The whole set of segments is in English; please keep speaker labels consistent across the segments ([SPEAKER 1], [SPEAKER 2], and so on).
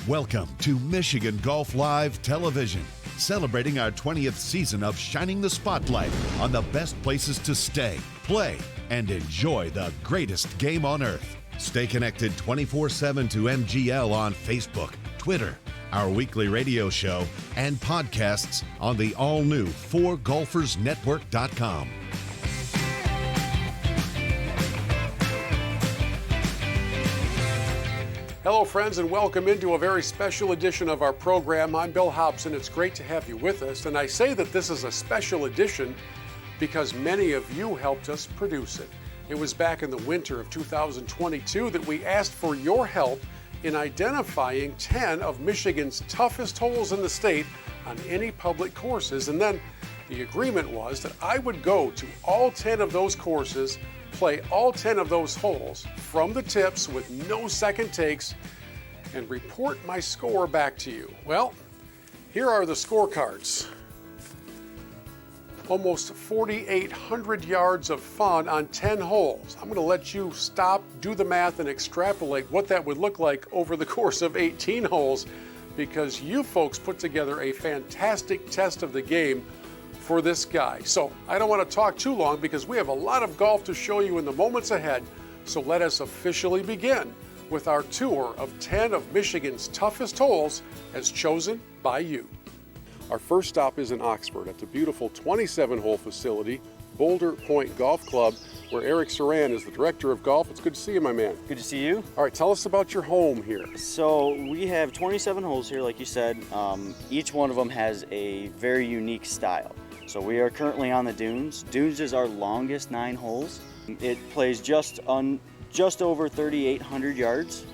[SPEAKER 1] Welcome to Michigan Golf Live Television, celebrating our 20th season of shining the spotlight on the best places to stay, play, and enjoy the greatest game on earth. Stay connected 24/7 to MGL on Facebook, Twitter, our weekly radio show, and podcasts on the all-new ForeGolfersNetwork.com.
[SPEAKER 2] Hello, friends, and welcome into a very special edition of our program. I'm Bill Hobson. It's great to have you with us, and I say that this is a special edition because many of you helped us produce it. It was back in the winter of 2022 that we asked for your help in identifying 10 of Michigan's toughest holes in the state on any public courses, and then the agreement was that I would go to all 10 of those courses, play all 10 of those holes from the tips with no second takes, and report my score back to you. Well, here are the scorecards. Almost 4,800 yards of fun on 10 holes. I'm going to let you stop, do the math, and extrapolate what that would look like over the course of 18 holes, because you folks put together a fantastic test of the game for this guy. So I don't want to talk too long because we have a lot of golf to show you in the moments ahead. So let us officially begin with our tour of 10 of Michigan's toughest holes as chosen by you. Our first stop is in Oxford at the beautiful 27-hole facility, Boulder Point Golf Club, where Eric Saran is the director of golf. It's good to see you, my man.
[SPEAKER 3] Good to see you.
[SPEAKER 2] All right, tell us about your home here.
[SPEAKER 3] So we have 27 holes here, like you said. Each one of them has a very unique style. So we are currently on the Dunes. Dunes is our longest 9 holes. It plays just over 3,800 yards.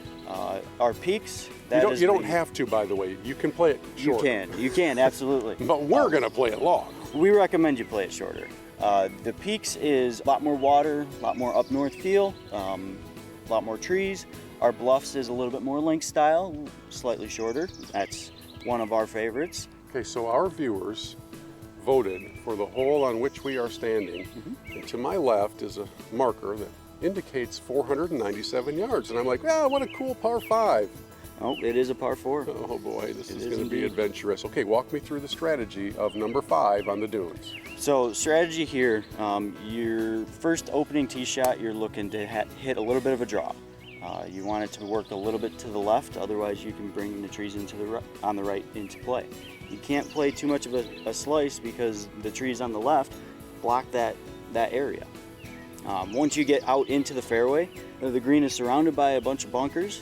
[SPEAKER 3] Our peaks.
[SPEAKER 2] You don't have to, by the way. You can play it short.
[SPEAKER 3] You can, absolutely.
[SPEAKER 2] But we're going to play it long.
[SPEAKER 3] We recommend you play it shorter. The peaks is a lot more water, a lot more up north feel, a lot more trees. Our bluffs is a little bit more link style, slightly shorter. That's one of our favorites.
[SPEAKER 2] Okay, so our viewers voted for the hole on which we are standing. And to my left is a marker that indicates 497 yards. And I'm like, what a cool par 5.
[SPEAKER 3] Oh, it is a par 4.
[SPEAKER 2] Oh boy, this is going to be adventurous. Okay, walk me through the strategy of number 5 on the Dunes.
[SPEAKER 3] So strategy here, your first opening tee shot, you're looking to hit a little bit of a draw. You want it to work a little bit to the left, otherwise you can bring the trees on the right into play. You can't play too much of a slice because the trees on the left block that area. Once you get out into the fairway, the green is surrounded by a bunch of bunkers,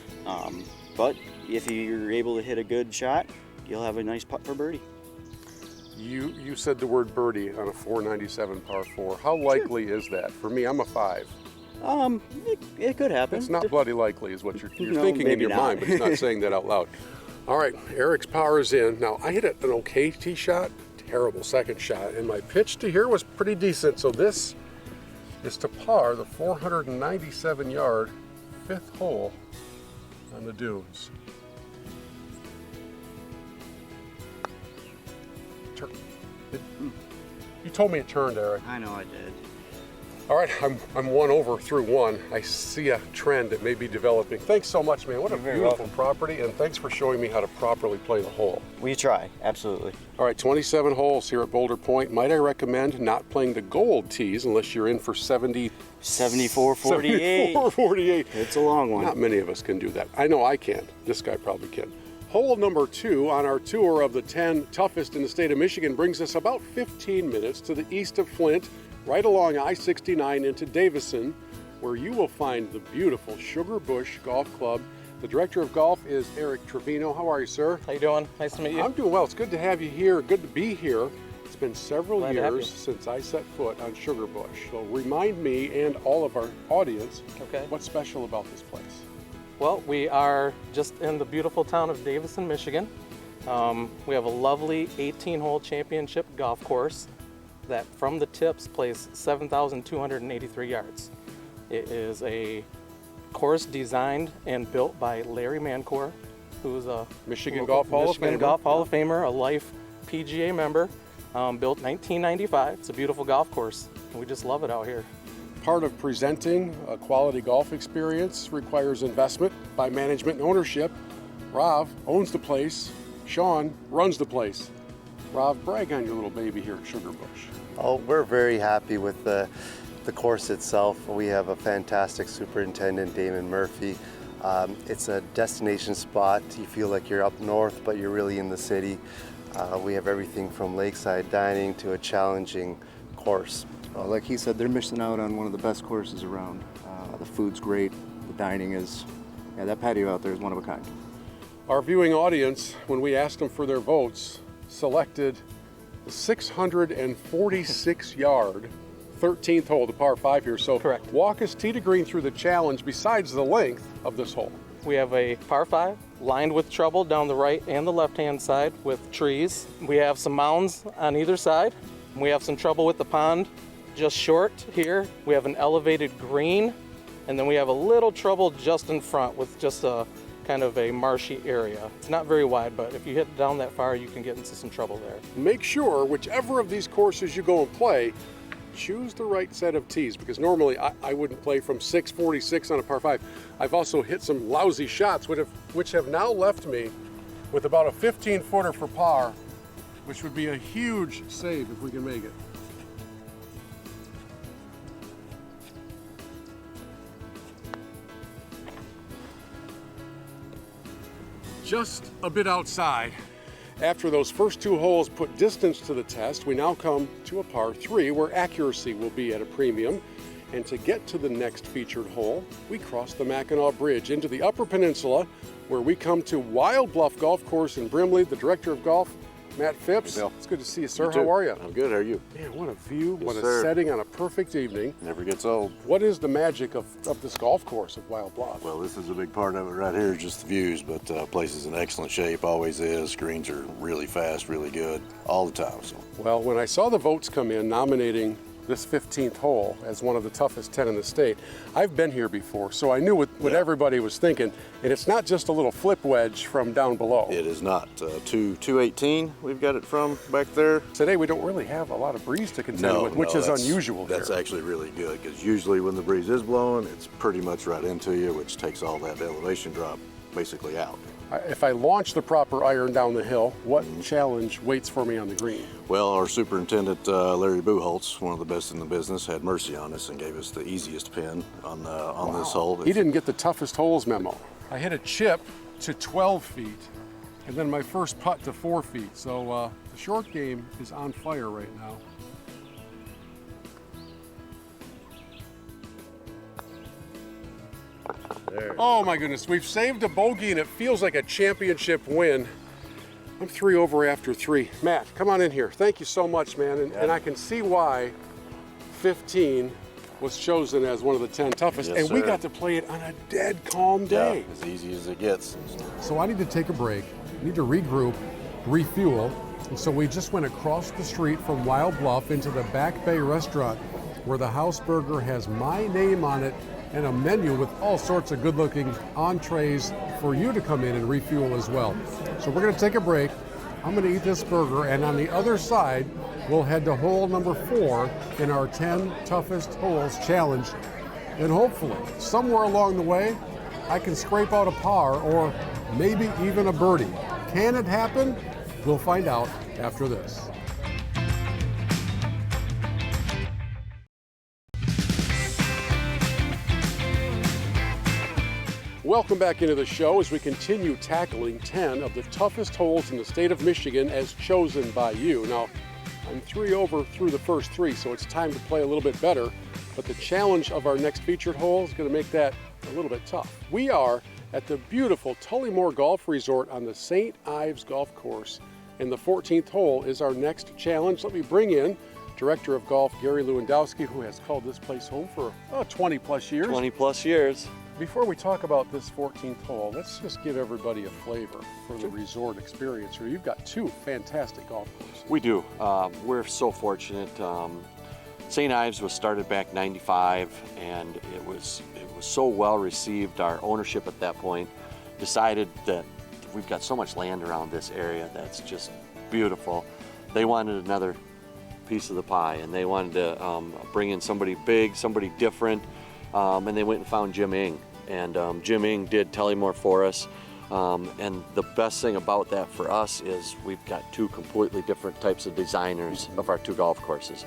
[SPEAKER 3] but if you're able to hit a good shot, you'll have a nice putt for birdie.
[SPEAKER 2] You said the word birdie on a 497 par 4. How likely is that? For me, I'm a 5.
[SPEAKER 3] It could happen.
[SPEAKER 2] It's not bloody likely is what you're
[SPEAKER 3] No,
[SPEAKER 2] thinking in your
[SPEAKER 3] not.
[SPEAKER 2] mind, but it's not saying that out loud. All right, Eric's power is in. Now, I hit an okay tee shot, terrible second shot, and my pitch to here was pretty decent. So this is to par the 497-yard 5th hole on the Dunes. You told me it turned, Eric.
[SPEAKER 3] I know I did.
[SPEAKER 2] All right, I'm 1 over through 1. I see a trend that may be developing. Thanks so much, man. What a beautiful property, and thanks for showing me how to properly play the hole.
[SPEAKER 3] We try, absolutely.
[SPEAKER 2] All right, 27 holes here at Boulder Point. Might I recommend not playing the gold tees unless you're in for 74,
[SPEAKER 3] 48.
[SPEAKER 2] 48.
[SPEAKER 3] It's a long one.
[SPEAKER 2] Not many of us can do that. I know I can. This guy probably can. Hole number 2 on our tour of the 10 toughest in the state of Michigan brings us about 15 minutes to the east of Flint, right along I-69 into Davison, where you will find the beautiful Sugarbush Golf Club. The director of golf is Eric Trevino. How are you, sir?
[SPEAKER 4] How you doing? Nice to meet you.
[SPEAKER 2] I'm doing well. It's good to have you here. Good to be here. It's been several
[SPEAKER 4] Glad to have
[SPEAKER 2] years
[SPEAKER 4] you.
[SPEAKER 2] since I set foot on Sugarbush. So remind me and all of our audience,
[SPEAKER 4] Okay.
[SPEAKER 2] what's special about this place?
[SPEAKER 4] Well, we are just in the beautiful town of Davison, Michigan. We have a lovely 18-hole championship golf course that from the tips plays 7,283 yards. It is a course designed and built by Larry Mancour, who's a
[SPEAKER 2] Michigan Golf Hall of
[SPEAKER 4] Michigan
[SPEAKER 2] Famer.
[SPEAKER 4] Golf Hall of Famer, a life PGA member, built 1995. It's a beautiful golf course, and we just love it out here.
[SPEAKER 2] Part of presenting a quality golf experience requires investment by management and ownership. Rob owns the place. Sean runs the place. Rob, brag on your little baby here at Sugarbush.
[SPEAKER 5] Oh, we're very happy with the course itself. We have a fantastic superintendent, Damon Murphy. It's a destination spot. You feel like you're up north, but you're really in the city. We have everything from lakeside dining to a challenging course.
[SPEAKER 6] Well, like he said, they're missing out on one of the best courses around. The food's great, the dining is, that patio out there is one of a kind.
[SPEAKER 2] Our viewing audience, when we asked them for their votes, selected the 646-yard 13th hole, the par 5 here. So
[SPEAKER 4] Correct.
[SPEAKER 2] Walk us tee to green through the challenge besides the length of this hole.
[SPEAKER 4] We have a par 5 lined with trouble down the right and the left-hand side with trees. We have some mounds on either side. We have some trouble with the pond just short here. We have an elevated green, and then we have a little trouble just in front with just a kind of a marshy area. It's not very wide, but if you hit down that far, you can get into some trouble there.
[SPEAKER 2] Make sure, whichever of these courses you go and play, choose the right set of tees, because normally I wouldn't play from 646 on a par 5. I've also hit some lousy shots, which have now left me with about a 15-footer for par, which would be a huge save if we can make it. Just a bit outside. After those first 2 holes put distance to the test, we now come to a par 3 where accuracy will be at a premium. And to get to the next featured hole, we cross the Mackinac Bridge into the Upper Peninsula, where we come to Wild Bluff Golf Course in Brimley. The director of golf, Matt Phipps.
[SPEAKER 7] Hey, Bill.
[SPEAKER 2] It's good to see you, sir.
[SPEAKER 7] You too.
[SPEAKER 2] How are you?
[SPEAKER 7] I'm good. How are you?
[SPEAKER 2] Man, what a view,
[SPEAKER 7] Yes,
[SPEAKER 2] what a
[SPEAKER 7] sir.
[SPEAKER 2] setting on a perfect evening.
[SPEAKER 7] Never gets old.
[SPEAKER 2] What is the magic of this golf course at Wild Bluff?
[SPEAKER 7] Well, this is a big part of it right here, just the views, but place is in excellent shape, always is. Greens are really fast, really good, all the time. So
[SPEAKER 2] Well, when I saw the votes come in nominating this 15th hole as one of the toughest 10 in the state, I've been here before, so I knew what everybody was thinking. And it's not just a little flip wedge from down below.
[SPEAKER 7] it is not. 218, we've got it from back there.
[SPEAKER 2] Today we don't really have a lot of breeze to contend with, which is unusual
[SPEAKER 7] That's
[SPEAKER 2] here.
[SPEAKER 7] actually really good, because usually when the breeze is blowing, it's pretty much right into you, which takes all that elevation drop basically out.
[SPEAKER 2] If I launch the proper iron down the hill, what challenge waits for me on the green?
[SPEAKER 7] Well, our superintendent, Larry Buholtz, one of the best in the business, had mercy on us and gave us the easiest pin on this hole.
[SPEAKER 2] He didn't get the toughest holes memo. I hit a chip to 12 feet, and then my first putt to 4 feet. So the short game is on fire right now. Oh my goodness, we've saved a bogey and it feels like a championship win. I'm 3 over after 3. Matt, come on in here. Thank you so much, man. And I can see why 15 was chosen as one of the 10 toughest.
[SPEAKER 7] Yes,
[SPEAKER 2] and we
[SPEAKER 7] sir.
[SPEAKER 2] got to play it on a dead calm day.
[SPEAKER 7] As easy as it gets.
[SPEAKER 2] So I need to take a break, need to regroup, refuel. And so we just went across the street from Wild Bluff into the Back Bay restaurant where the house burger has my name on it and a menu with all sorts of good-looking entrees for you to come in and refuel as well. So we're gonna take a break. I'm gonna eat this burger, and on the other side, we'll head to hole number 4 in our 10 toughest holes challenge. And hopefully, somewhere along the way, I can scrape out a par or maybe even a birdie. Can it happen? We'll find out after this. Welcome back into the show as we continue tackling 10 of the toughest holes in the state of Michigan as chosen by you. Now, I'm 3 over through the first 3, so it's time to play a little bit better, but the challenge of our next featured hole is going to make that a little bit tough. We are at the beautiful Tullymore Golf Resort on the St. Ives Golf Course, and the 14th hole is our next challenge. Let me bring in Director of Golf Gary Lewandowski, who has called this place home for 20 plus years.
[SPEAKER 8] 20 plus years.
[SPEAKER 2] Before we talk about this 14th hole, let's just give everybody a flavor for the resort experience here. You've got 2 fantastic golf courses.
[SPEAKER 8] We do. We're so fortunate. St. Ives was started back '95, and it was so well received. Our ownership at that point decided that we've got so much land around this area that's just beautiful. They wanted another piece of the pie, and they wanted to bring in somebody big, somebody different. And they went and found Jim Ing, and Jim Ing did Tullymore for us. And the best thing about that for us is we've got two completely different types of designers of our two golf courses.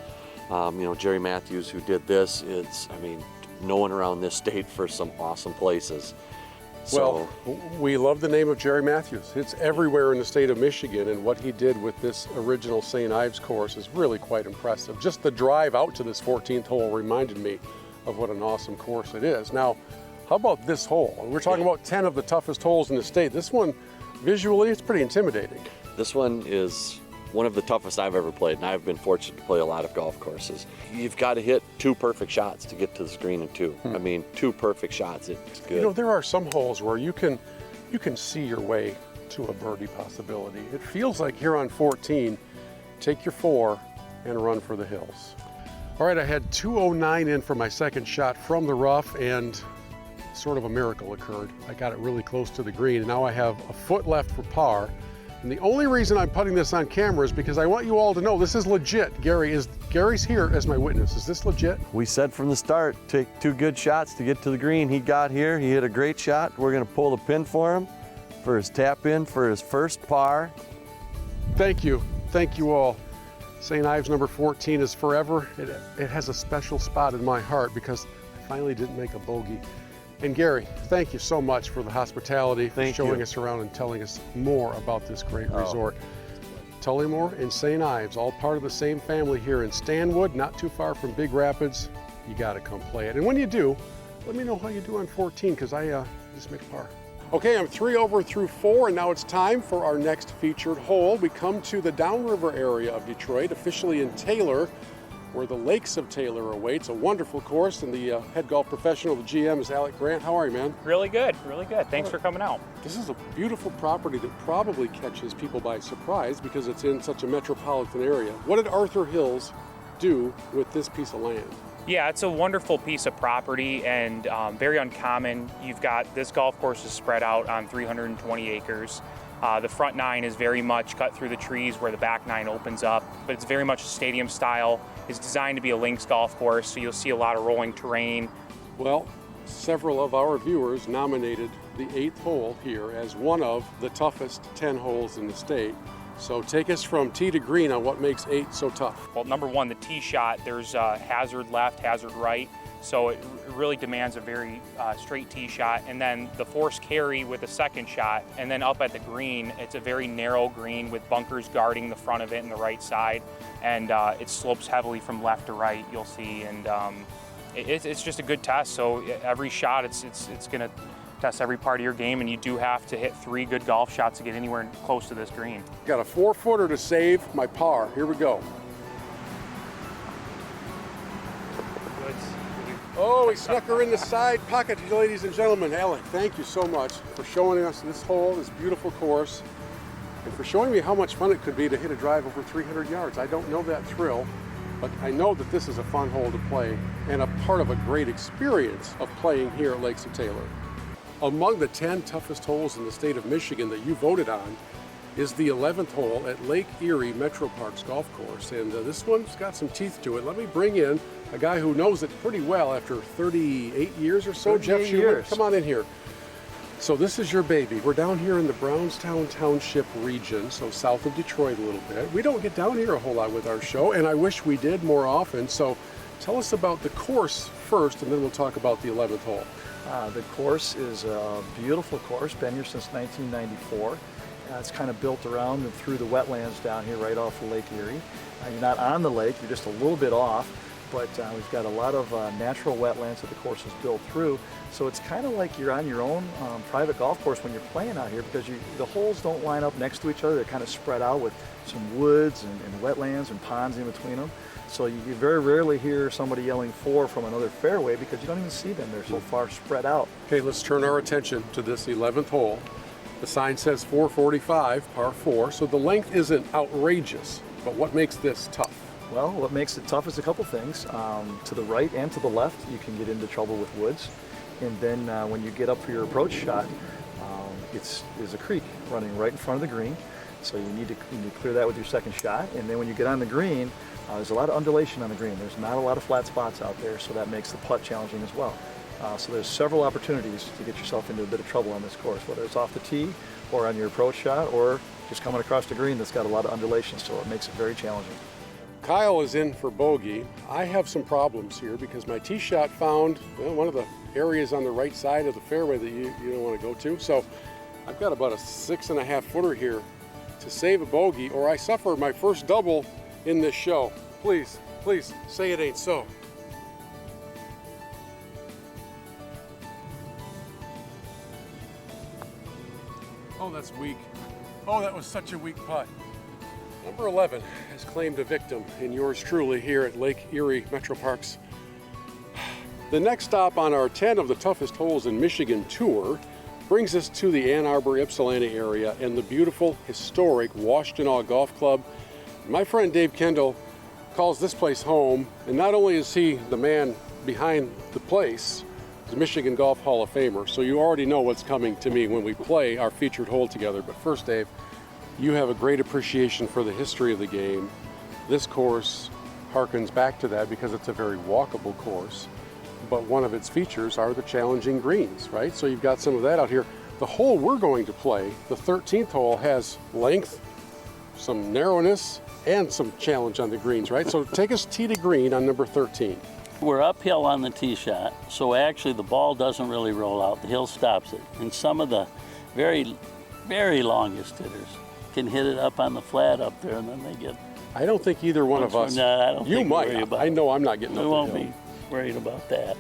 [SPEAKER 8] You know, Jerry Matthews, who did this, is, I mean, known around this state for some awesome places.
[SPEAKER 2] Well, we love the name of Jerry Matthews. It's everywhere in the state of Michigan, and what he did with this original St. Ives course is really quite impressive. Just the drive out to this 14th hole reminded me of what an awesome course it is. Now, how about this hole? We're talking about 10 of the toughest holes in the state. This one, visually, it's pretty intimidating.
[SPEAKER 8] This one is one of the toughest I've ever played, and I've been fortunate to play a lot of golf courses. You've got to hit 2 perfect shots to get to the green in 2. I mean, 2 perfect shots, it's good.
[SPEAKER 2] You know, there are some holes where you can see your way to a birdie possibility. It feels like here on 14, take your 4 and run for the hills. All right, I had 209 in for my second shot from the rough, and sort of a miracle occurred. I got it really close to the green, and now I have a foot left for par. And the only reason I'm putting this on camera is because I want you all to know this is legit. Gary's here as my witness. Is this legit?
[SPEAKER 9] We said from the start, take 2 good shots to get to the green. He got here, he hit a great shot. We're gonna pull the pin for him for his tap in for his first par.
[SPEAKER 2] Thank you all. St. Ives number 14 is forever. It has a special spot in my heart because I finally didn't make a bogey. And Gary, thank you so much for the hospitality, for showing us around and telling us more about this great resort. Tullymore and St. Ives, all part of the same family here in Stanwood, not too far from Big Rapids. You gotta come play it. And when you do, let me know how you do on 14, because I just made a par. Okay, I'm 3 over through 4, and now it's time for our next featured hole. We come to the downriver area of Detroit, officially in Taylor, where the Lakes of Taylor awaits. A wonderful course, and the head golf professional, the GM, is Alec Grant. How are you, man?
[SPEAKER 10] Really good, really good. Thanks for coming out.
[SPEAKER 2] This is a beautiful property that probably catches people by surprise because it's in such a metropolitan area. What did Arthur Hills do with this piece of land?
[SPEAKER 10] Yeah, it's a wonderful piece of property and very uncommon. You've got this golf course is spread out on 320 acres. The front 9 is very much cut through the trees where the back 9 opens up, but it's very much a stadium style. It's designed to be a links golf course, so you'll see a lot of rolling terrain.
[SPEAKER 2] Well, several of our viewers nominated the 8th hole here as one of the toughest 10 holes in the state. So take us from tee to green on what makes 8 so tough.
[SPEAKER 10] Well, number 1, the tee shot, there's hazard left, hazard right. So it really demands a very straight tee shot, and then the force carry with the second shot, and then up at the green, it's a very narrow green with bunkers guarding the front of it and the right side, and it slopes heavily from left to right, you'll see, and it's just a good test. So every shot, it's going to test every part of your game, and you do have to hit 3 good golf shots to get anywhere close to this green.
[SPEAKER 2] Got a 4-footer to save my par. Here we go. Oh, he snuck her in the side pocket, ladies and gentlemen. Alec, thank you so much for showing us this hole, this beautiful course, and for showing me how much fun it could be to hit a drive over 300 yards. I don't know that thrill, but I know that this is a fun hole to play and a part of a great experience of playing here at Lakes of Taylor. Among the 10 toughest holes in the state of Michigan that you voted on is the 11th hole at Lake Erie Metro Parks Golf Course, and this one's got some teeth to it. Let me bring in a guy who knows it pretty well after 38 years or so. Jeff Schumann, come on in here. So this is your baby. We're down here in the Brownstown Township region, so south of Detroit a little bit. We don't get down here a whole lot with our show, and I wish we did more often. So tell us about the course first, and then we'll talk about the 11th hole.
[SPEAKER 11] The course is a beautiful course, been here since 1994. It's kind of built around and through the wetlands down here right off of Lake Erie. You're not on the lake, you're just a little bit off, but we've got a lot of natural wetlands that the course is built through. So it's kind of like you're on your own private golf course when you're playing out here, because the holes don't line up next to each other. They're kind of spread out with some woods and wetlands and ponds in between them. So you very rarely hear somebody yelling "Fore" from another fairway because you don't even see them. They're so far spread out.
[SPEAKER 2] Okay, let's turn our attention to this 11th hole. The sign says 445, par 4, so the length isn't outrageous, but what makes this tough?
[SPEAKER 11] Well, what makes it tough is a couple things. To the right and to the left, you can get into trouble with woods. And then when you get up for your approach shot, there's a creek running right in front of the green. So you need to clear that with your second shot. And then when you get on the green, there's a lot of undulation on the green. There's not a lot of flat spots out there, so that makes the putt challenging as well. So there's several opportunities to get yourself into a bit of trouble on this course, whether it's off the tee or on your approach shot or just coming across the green that's got a lot of undulations, so it makes it very challenging.
[SPEAKER 2] Kyle is in for bogey. I have some problems here because my tee shot found one of the areas on the right side of the fairway that you don't want to go to. So I've got about a 6.5 footer here to save a bogey, or I suffer my first double in this show. Please, please say it ain't so. Oh, that's weak. Oh, that was such a weak putt. Number 11 has claimed a victim in yours truly here at Lake Erie Metro Parks. The next stop on our 10 of the toughest holes in Michigan tour brings us to the Ann Arbor Ypsilanti area and the beautiful, historic Washtenaw Golf Club. My friend Dave Kendall calls this place home, and not only is he the man behind the place, the Michigan Golf Hall of Famer, so you already know what's coming to me when we play our featured hole together. But first, Dave, you have a great appreciation for the history of the game. This course harkens back to that because it's a very walkable course, but one of its features are the challenging greens, right? So you've got some of that out here. The hole we're going to play, the 13th hole, has length, some narrowness, and some challenge on the greens, right? So take us tee to green on number 13.
[SPEAKER 12] We're uphill on the tee shot, so actually the ball doesn't really roll out. The hill stops it. And some of the very, very longest hitters can hit it up on the flat up there, and then they get...
[SPEAKER 2] I don't think either one of us...
[SPEAKER 12] No, I don't
[SPEAKER 2] you
[SPEAKER 12] think
[SPEAKER 2] might. I know I'm not getting up the hill.
[SPEAKER 12] We won't be worried about that.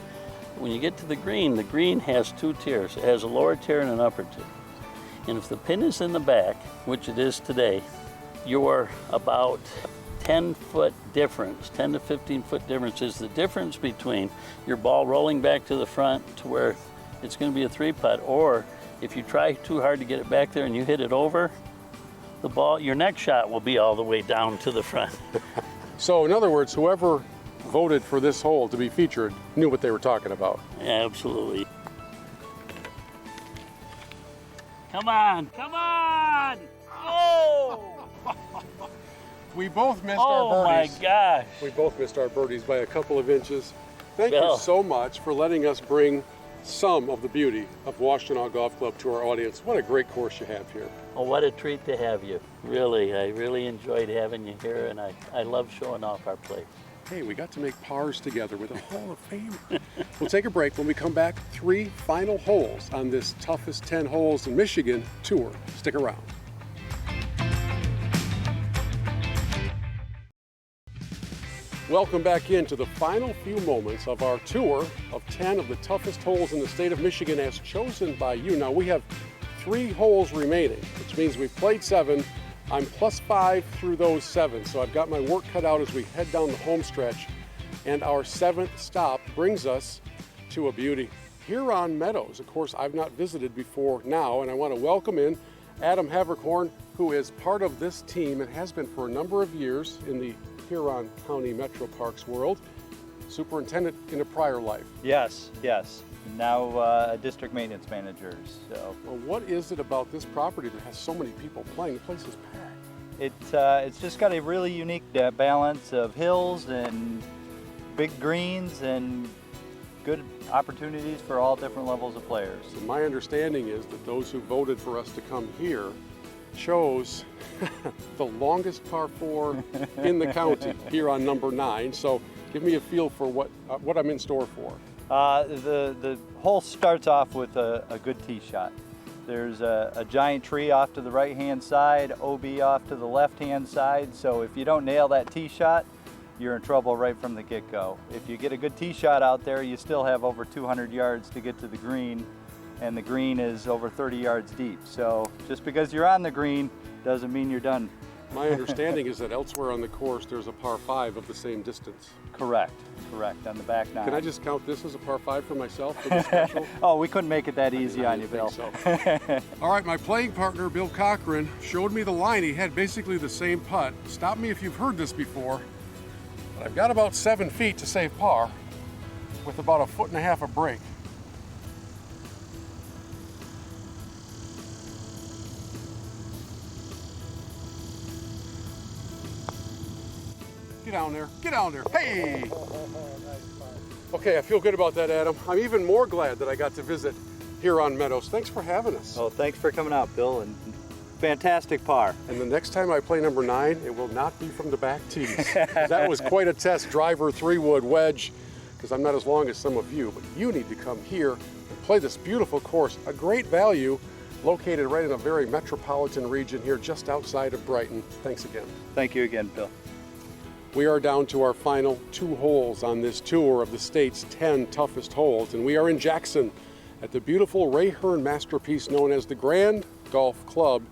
[SPEAKER 12] When you get to the green has two tiers. It has a lower tier and an upper tier. And if the pin is in the back, which it is today, you're about 10-foot difference, 10 to 15-foot difference is the difference between your ball rolling back to the front to where it's going to be a 3-putt, or if you try too hard to get it back there and you hit it over, the ball, your next shot will be all the way down to the front.
[SPEAKER 2] So in other words, whoever voted for this hole to be featured knew what they were talking about.
[SPEAKER 12] Absolutely. Come on, come on! Oh!
[SPEAKER 2] We both missed our birdies.
[SPEAKER 12] Oh my gosh.
[SPEAKER 2] We both missed our birdies by a couple of inches. Thank
[SPEAKER 12] Bill,
[SPEAKER 2] you so much for letting us bring some of the beauty of Washtenaw Golf Club to our audience. What a great course you have here.
[SPEAKER 12] Oh, what a treat to have you. Really, I really enjoyed having you here, and I love showing off our place.
[SPEAKER 2] Hey, we got to make pars together with a Hall of Famer. We'll take a break. When we come back, 3 final holes on this toughest 10 holes in Michigan tour. Stick around. Welcome back into the final few moments of our tour of 10 of the toughest holes in the state of Michigan as chosen by you. Now we have 3 holes remaining, which means we've played 7. I'm +5 through those 7, so I've got my work cut out as we head down the home stretch. And our 7th stop brings us to a beauty. Huron Meadows, of course, I've not visited before now, and I want to welcome in Adam Havercorn, who is part of this team and has been for a number of years in the Huron County Metro Parks world, superintendent in a prior life.
[SPEAKER 13] Yes, yes. Now a district maintenance manager. So.
[SPEAKER 2] Well, what is it about this property that has so many people playing? The place is packed.
[SPEAKER 13] It's just got a really unique balance of hills and big greens and good opportunities for all different levels of players.
[SPEAKER 2] So my understanding is that those who voted for us to come here chose the longest par 4 in the county here on number 9. So give me a feel for what I'm in store for.
[SPEAKER 13] The hole starts off with a good tee shot. There's a giant tree off to the right-hand side, OB off to the left-hand side. So if you don't nail that tee shot, you're in trouble right from the get-go. If you get a good tee shot out there, you still have over 200 yards to get to the green, and the green is over 30 yards deep. So just because you're on the green doesn't mean you're done.
[SPEAKER 2] My understanding is that elsewhere on the course there's a par 5 of the same distance.
[SPEAKER 13] Correct, on the back 9.
[SPEAKER 2] Can I just count this as a par 5 for myself for the special?
[SPEAKER 13] Oh, we couldn't make it that easy on you, Bill.
[SPEAKER 2] So. All right, my playing partner, Bill Cochran, showed me the line. He had basically the same putt. Stop me if you've heard this before, but I've got about 7 feet to save par with about 1.5 feet of break. Get down there, hey! Okay, I feel good about that, Adam. I'm even more glad that I got to visit here on Meadows. Thanks for having us.
[SPEAKER 13] Oh, thanks for coming out, Bill, and fantastic par.
[SPEAKER 2] And the next time I play number 9, it will not be from the back tees. That was quite a test driver 3-wood wedge, because I'm not as long as some of you, but you need to come here and play this beautiful course. A great value, located right in a very metropolitan region here just outside of Brighton. Thanks again.
[SPEAKER 13] Thank you again, Bill.
[SPEAKER 2] We are down to our final 2 holes on this tour of the state's 10 toughest holes, and we are in Jackson at the beautiful Ray Hearn masterpiece known as the Grand Golf Club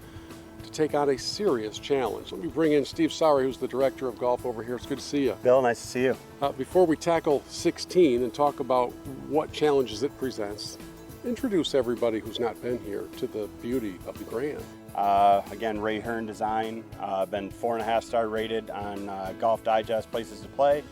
[SPEAKER 2] to take on a serious challenge. Let me bring in Steve Sorry, who's the director of golf over here. It's good to see you.
[SPEAKER 14] Bill, nice to see you.
[SPEAKER 2] Before we tackle 16 and talk about what challenges it presents, introduce everybody who's not been here to the beauty of the Grand.
[SPEAKER 14] Again, Ray Hearn design, been 4.5-star rated on Golf Digest Places to Play.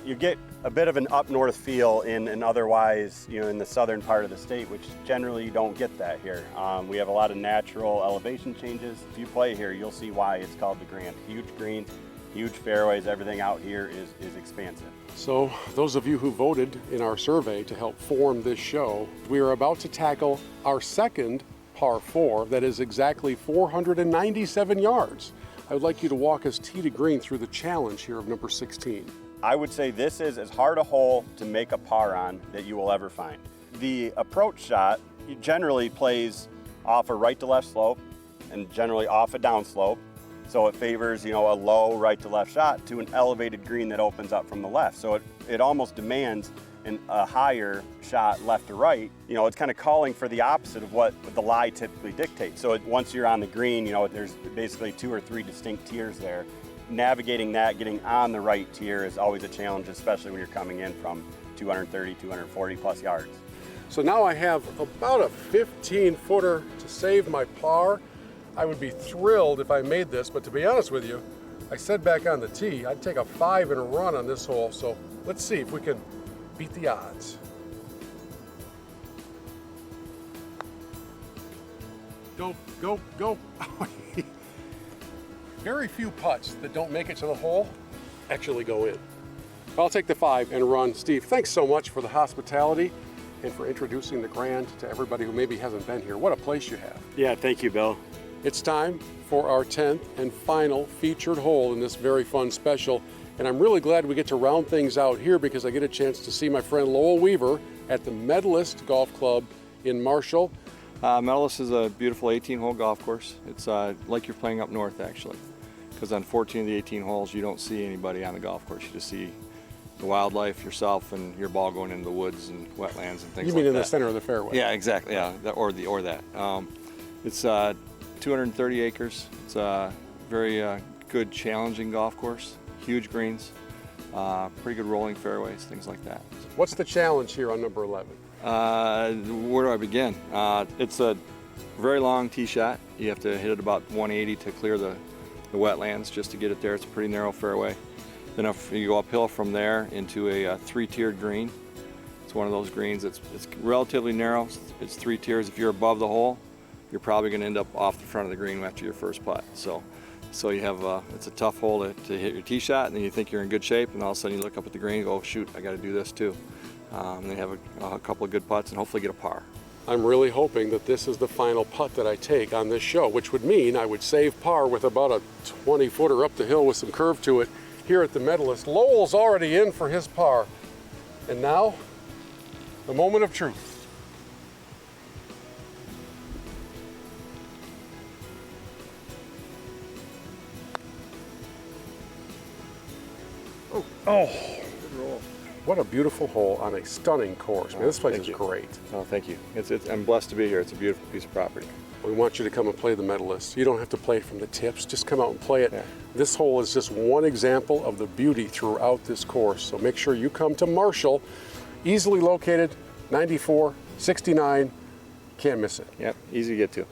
[SPEAKER 14] You get a bit of an up north feel in an otherwise, in the southern part of the state, which generally you don't get that here. We have a lot of natural elevation changes. If you play here, you'll see why it's called the Grand. Huge greens, huge fairways, everything out here is expansive.
[SPEAKER 2] So those of you who voted in our survey to help form this show, we are about to tackle our second par 4 that is exactly 497 yards. I would like you to walk us tee to green through the challenge here of number 16.
[SPEAKER 14] I would say this is as hard a hole to make a par on that you will ever find. The approach shot generally plays off a right to left slope and generally off a down slope. So it favors, a low right to left shot to an elevated green that opens up from the left. So it almost demands a higher shot left to right. It's kind of calling for the opposite of what the lie typically dictates. So once you're on the green, there's basically 2 or 3 distinct tiers there. Navigating that, getting on the right tier is always a challenge, especially when you're coming in from 230, 240 plus yards.
[SPEAKER 2] So now I have about a 15-footer to save my par. I would be thrilled if I made this, but to be honest with you, I said back on the tee, I'd take a 5 and a run on this hole, so let's see if we can beat the odds. Go, go, go. Very few putts that don't make it to the hole actually go in. I'll take the 5 and run. Steve, thanks so much for the hospitality and for introducing the Grand to everybody who maybe hasn't been here. What a place you have.
[SPEAKER 14] Yeah, thank you, Bill.
[SPEAKER 2] It's time for our 10th and final featured hole in this very fun special. And I'm really glad we get to round things out here because I get a chance to see my friend Lowell Weaver at the Medalist Golf Club in Marshall.
[SPEAKER 15] Medalist is a beautiful 18-hole golf course. It's like you're playing up north, actually, because on 14 of the 18 holes, you don't see anybody on the golf course. You just see the wildlife, yourself, and your ball going into the woods and wetlands and things like that.
[SPEAKER 2] You mean in the center of the fairway?
[SPEAKER 15] Yeah, exactly. Yeah, or that. It's 230 acres. It's a very good, challenging golf course. Huge greens, pretty good rolling fairways, things like that.
[SPEAKER 2] What's the challenge here on number 11?
[SPEAKER 15] Where do I begin? It's a very long tee shot. You have to hit it about 180 to clear the wetlands just to get it there. It's a pretty narrow fairway. Then if you go uphill from there into a 3-tiered green. It's one of those greens. It's relatively narrow. It's 3 tiers. If you're above the hole, you're probably going to end up off the front of the green after your first putt. So you have it's a tough hole to hit your tee shot, and then you think you're in good shape, and all of a sudden you look up at the green and go, oh, shoot, I got to do this too. And they have a couple of good putts and hopefully get a par.
[SPEAKER 2] I'm really hoping that this is the final putt that I take on this show, which would mean I would save par with about a 20-footer up the hill with some curve to it here at the Medalist. Lowell's already in for his par. And now, the moment of truth. Oh, good roll. What a beautiful hole on a stunning course. Man, this place is great.
[SPEAKER 15] Oh, thank you. I'm blessed to be here. It's a beautiful piece of property.
[SPEAKER 2] We want you to come and play the Medalist. You don't have to play it from the tips. Just come out and play it. Yeah. This hole is just one example of the beauty throughout this course. So make sure you come to Marshall, easily located, 94, 69. Can't miss it.
[SPEAKER 15] Yep, easy to get to.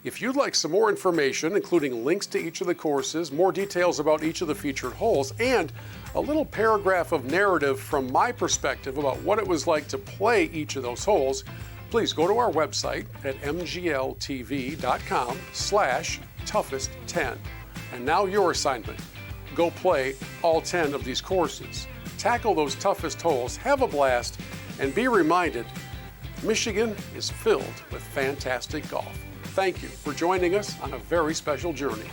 [SPEAKER 2] If you'd like some more information, including links to each of the courses, more details about each of the featured holes, and a little paragraph of narrative from my perspective about what it was like to play each of those holes, please go to our website at mgltv.com/toughest10. And now your assignment. Go play all 10 of these courses. tackle those toughest holes, have a blast, and be reminded Michigan is filled with fantastic golf. Thank you for joining us on a very special journey.